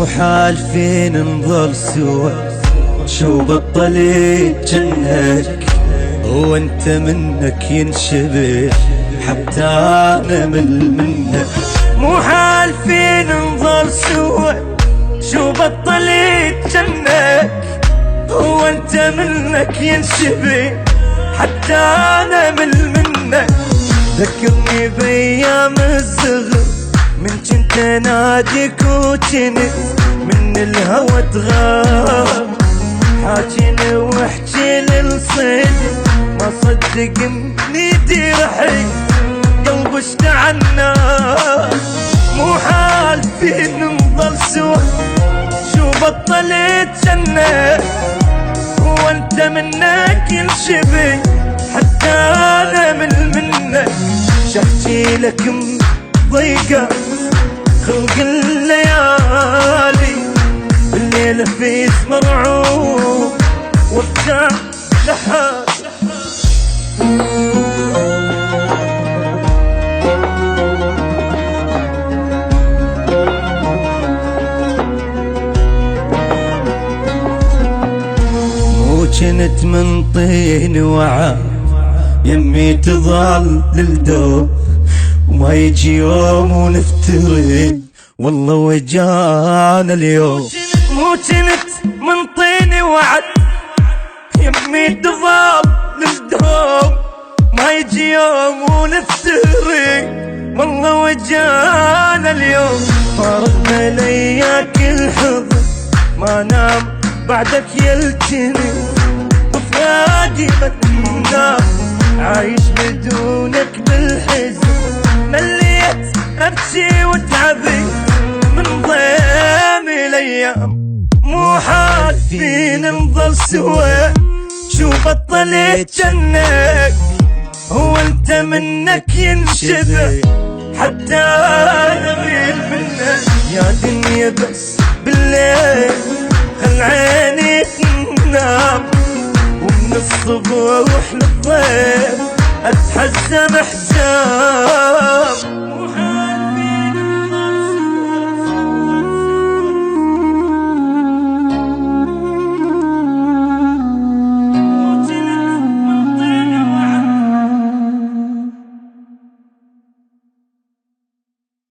مو حالفين نظل سوا، شو بطلت جنك وانت منك ينشبه حتى انا منك. مو حالفين نظل سوا، شو بطلت جنك وانت منك ينشبه حتى انا منك. ذكرني بايام الصغر من كنت ناديك وجنت من الهوى تغاب، حاجيني واحكي للصيد ما صدق اني رحي قلب اشتعلنا. مو حالفين نظل سوا، شو بطلت جنة وانت منك ينشبه حتى انا منك. شحكي لك ضيقة خلق الليالي بالليل في مرعوب وارجع لحالي. مو كنت من طين وعا يمي تظل للدوب وما يجي يوم ونفترق والله وجانا اليوم. مو كنت من طيني وعد يمي تظل للدوم ما يجي يوم ونفترق والله وجانا اليوم. فارقنا لياك الحضن ما نام بعدك يلتني وفرادي ما تنام عايش بدونك بالحزن. مليت ابكي وتعبي من ضيم الايام. مو حالفين نظل سوا، شو بطلت جنك هو انت منك ينشبه حتى انا منك. يا دنيا بس بالليل خل عيني تنام ومن الصبح للضيف اتحزم حساب.